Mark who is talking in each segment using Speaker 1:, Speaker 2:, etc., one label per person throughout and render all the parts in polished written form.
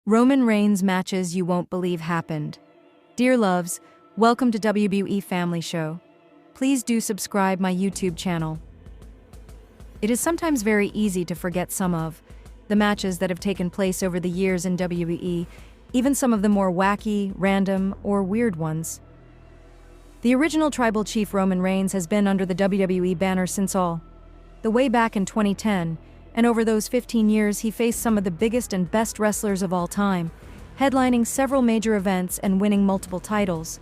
Speaker 1: Roman Reigns matches you won't believe happened. Dear loves, welcome to WWE Family Show. Please do subscribe my YouTube channel. It is sometimes very easy to forget some of the matches that have taken place over the years in WWE, even some of the more wacky, random, or weird ones. The original Tribal Chief Roman Reigns has been under the WWE banner since the way back in 2010, and over those 15 years he faced some of the biggest and best wrestlers of all time, headlining several major events and winning multiple titles.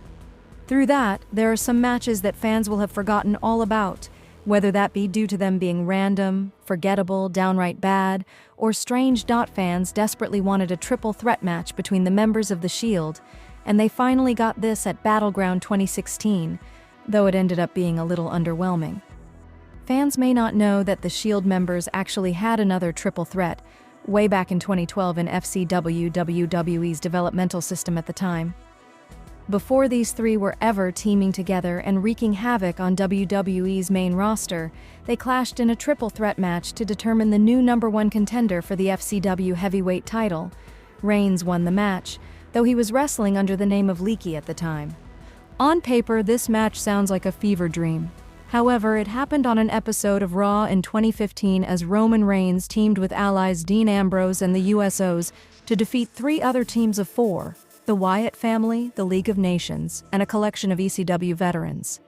Speaker 1: Through that, there are some matches that fans will have forgotten all about, whether that be due to them being random, forgettable, downright bad, or strange. Fans desperately wanted a triple threat match between the members of The Shield, and they finally got this at Battleground 2016, though it ended up being a little underwhelming. Fans may not know that the Shield members actually had another triple threat way back in 2012 in FCW, WWE's developmental system at the time. Before these three were ever teaming together and wreaking havoc on WWE's main roster, they clashed in a triple threat match to determine the new #1 contender for the FCW heavyweight title. Reigns won the match, though he was wrestling under the name of Leaky at the time. On paper, this match sounds like a fever dream. However, it happened on an episode of Raw in 2015 as Roman Reigns teamed with allies Dean Ambrose and the USOs to defeat three other teams of four: the Wyatt family, the League of Nations, and a collection of ECW veterans.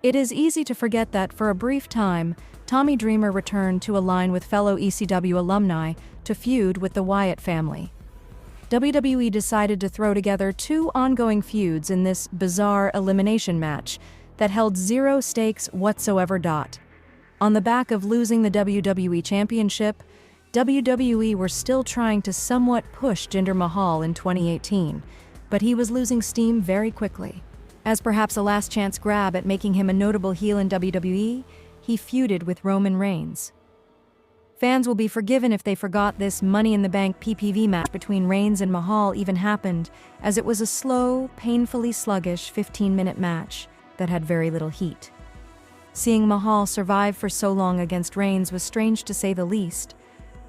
Speaker 1: It is easy to forget that for a brief time, Tommy Dreamer returned to align with fellow ECW alumni to feud with the Wyatt family. WWE decided to throw together two ongoing feuds in this bizarre elimination match that held zero stakes whatsoever. On the back of losing the WWE Championship, WWE were still trying to somewhat push Jinder Mahal in 2018, but he was losing steam very quickly. As perhaps a last-chance grab at making him a notable heel in WWE, he feuded with Roman Reigns. Fans will be forgiven if they forgot this Money in the Bank PPV match between Reigns and Mahal even happened, as it was a slow, painfully sluggish 15-minute match that had very little heat. Seeing Mahal survive for so long against Reigns was strange to say the least.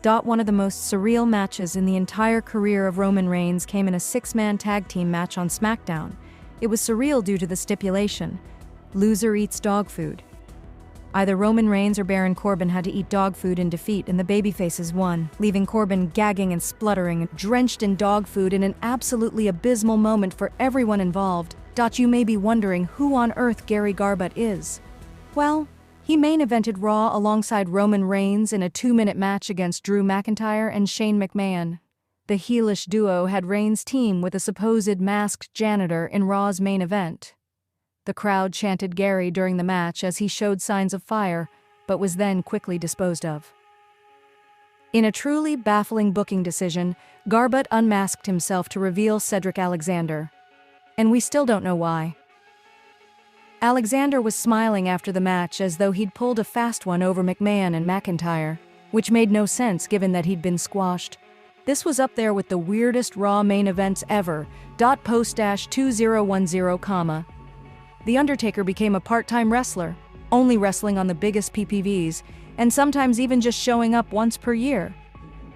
Speaker 1: One of the most surreal matches in the entire career of Roman Reigns came in a six-man tag team match on SmackDown. It was surreal due to the stipulation: loser eats dog food. Either Roman Reigns or Baron Corbin had to eat dog food in defeat, and the babyfaces won, leaving Corbin gagging and spluttering, drenched in dog food in an absolutely abysmal moment for everyone involved. You may be wondering who on earth Gary Garbutt is. Well, he main evented Raw alongside Roman Reigns in a 2-minute match against Drew McIntyre and Shane McMahon. The heelish duo had Reigns team with a supposed masked janitor in Raw's main event. The crowd chanted Gary during the match as he showed signs of fire, but was then quickly disposed of. In a truly baffling booking decision, Garbutt unmasked himself to reveal Cedric Alexander. And we still don't know why. Alexander was smiling after the match as though he'd pulled a fast one over McMahon and McIntyre, which made no sense given that he'd been squashed. This was up there with the weirdest Raw main events ever. Post-2010, The Undertaker became a part-time wrestler, only wrestling on the biggest PPVs, and sometimes even just showing up once per year.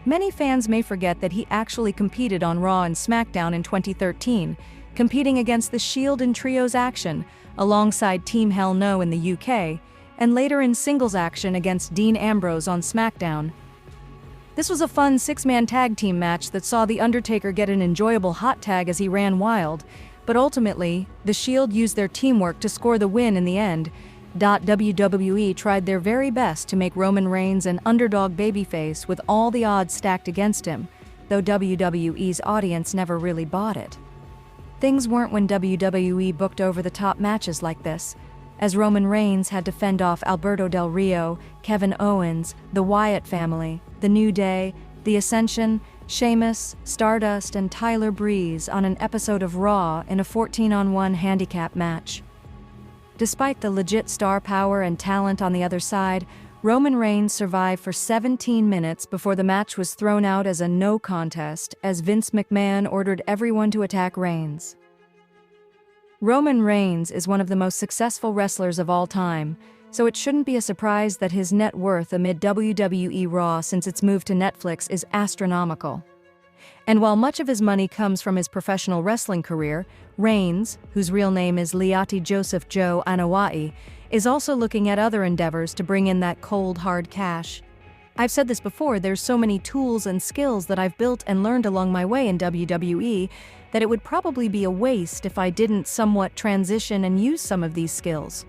Speaker 1: Many fans may forget that he actually competed on Raw and SmackDown in 2013, competing against The Shield in trios action, alongside Team Hell No in the UK, and later in singles action against Dean Ambrose on SmackDown. This was a fun six-man tag team match that saw The Undertaker get an enjoyable hot tag as he ran wild, but ultimately, The Shield used their teamwork to score the win in the end. WWE tried their very best to make Roman Reigns an underdog babyface with all the odds stacked against him, though WWE's audience never really bought it. Things weren't when WWE booked over-the-top matches like this, as Roman Reigns had to fend off Alberto Del Rio, Kevin Owens, the Wyatt family, The New Day, The Ascension, Sheamus, Stardust, and Tyler Breeze on an episode of Raw in a 14-on-1 handicap match. Despite the legit star power and talent on the other side, Roman Reigns survived for 17 minutes before the match was thrown out as a no contest, as Vince McMahon ordered everyone to attack Reigns. Roman Reigns is one of the most successful wrestlers of all time, so it shouldn't be a surprise that his net worth amid WWE Raw since its move to Netflix is astronomical. And while much of his money comes from his professional wrestling career, Reigns, whose real name is Liati Joseph Joe Anawai, is also looking at other endeavors to bring in that cold, hard cash. I've said this before, there's so many tools and skills that I've built and learned along my way in WWE that it would probably be a waste if I didn't somewhat transition and use some of these skills,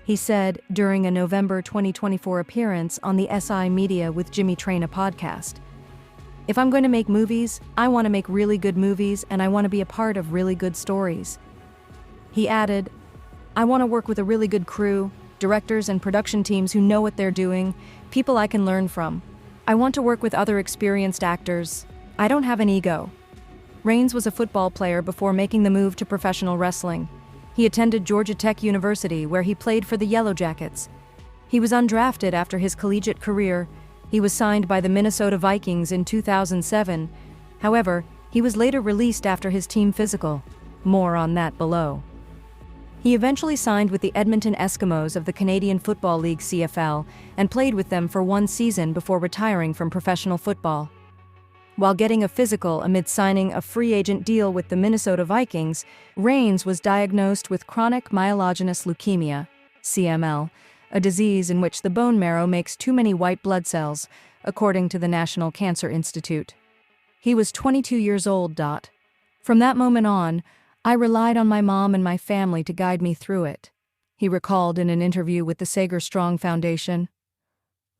Speaker 1: he said during a November 2024 appearance on the SI Media with Jimmy Traina podcast. If I'm going to make movies, I want to make really good movies and I want to be a part of really good stories. He added, I want to work with a really good crew, directors and production teams who know what they're doing, people I can learn from. I want to work with other experienced actors. I don't have an ego. Reigns was a football player before making the move to professional wrestling. He attended Georgia Tech University, where he played for the Yellow Jackets. He was undrafted after his collegiate career. He was signed by the Minnesota Vikings in 2007. However, he was later released after his team physical. More on that below. He eventually signed with the Edmonton Eskimos of the Canadian Football League CFL and played with them for one season before retiring from professional football. While getting a physical amid signing a free agent deal with the Minnesota Vikings, Reigns was diagnosed with chronic myelogenous leukemia, CML, a disease in which the bone marrow makes too many white blood cells, according to the National Cancer Institute. He was 22 years old. From that moment on, I relied on my mom and my family to guide me through it, he recalled in an interview with the Sager Strong Foundation.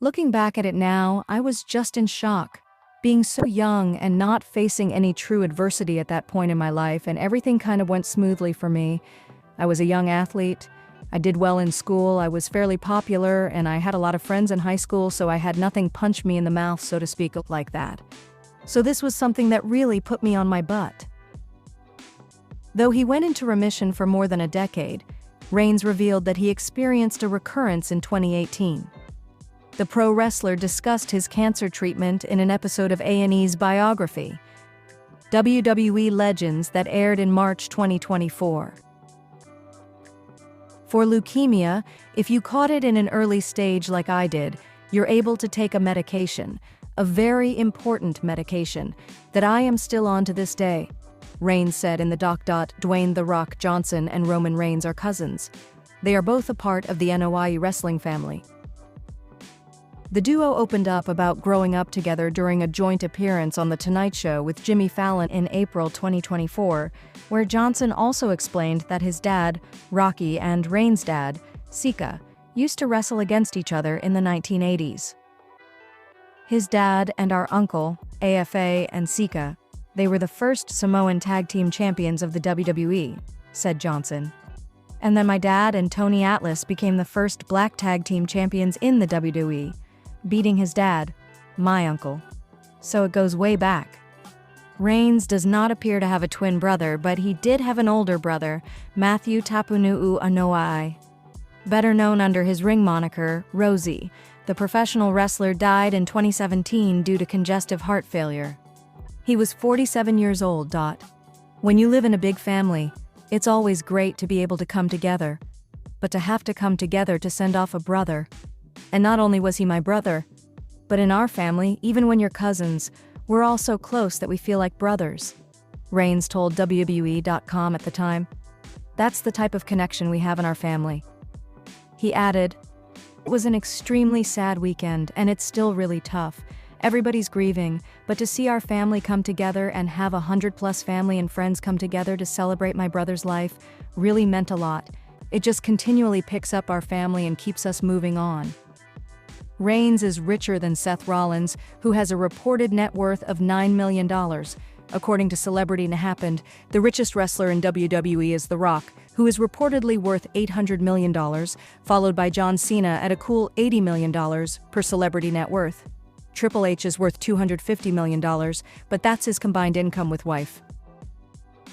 Speaker 1: Looking back at it now, I was just in shock. Being so young and not facing any true adversity at that point in my life, and everything kind of went smoothly for me. I was a young athlete. I did well in school. I was fairly popular, and I had a lot of friends in high school, so I had nothing punch me in the mouth, so to speak, like that. So this was something that really put me on my butt. Though he went into remission for more than a decade, Reigns revealed that he experienced a recurrence in 2018. The pro wrestler discussed his cancer treatment in an episode of A&E's biography, WWE Legends, that aired in March 2024. For leukemia, if you caught it in an early stage like I did, you're able to take a medication, a very important medication, that I am still on to this day, Reigns said in the doc. Dwayne "The Rock" Johnson and Roman Reigns are cousins. They are both a part of the NOI wrestling family. The duo opened up about growing up together during a joint appearance on The Tonight Show with Jimmy Fallon in April 2024, where Johnson also explained that his dad, Rocky, and Reigns' dad, Sika, used to wrestle against each other in the 1980s. His dad and our uncle, AFA and Sika, they were the first Samoan tag team champions of the WWE, said Johnson. And then my dad and Tony Atlas became the first black tag team champions in the WWE, beating his dad, my uncle. So it goes way back. Reigns does not appear to have a twin brother, but he did have an older brother, Matthew Tapunu'u Anoa'i. Better known under his ring moniker, Rousey, the professional wrestler died in 2017 due to congestive heart failure. He was 47 years old. When you live in a big family, it's always great to be able to come together, but to have to come together to send off a brother. And not only was he my brother, but in our family, even when you're cousins, we're all so close that we feel like brothers, Reigns told WWE.com at the time. That's the type of connection we have in our family. He added, it was an extremely sad weekend, and it's still really tough. Everybody's grieving, but to see our family come together and have 100+ family and friends come together to celebrate my brother's life really meant a lot. It just continually picks up our family and keeps us moving on. Reigns is richer than Seth Rollins, who has a reported net worth of $9 million. According to Celebrity Happened, the richest wrestler in WWE is The Rock, who is reportedly worth $800 million, followed by John Cena at a cool $80 million per Celebrity Net Worth. Triple H is worth $250 million, but that's his combined income with wife.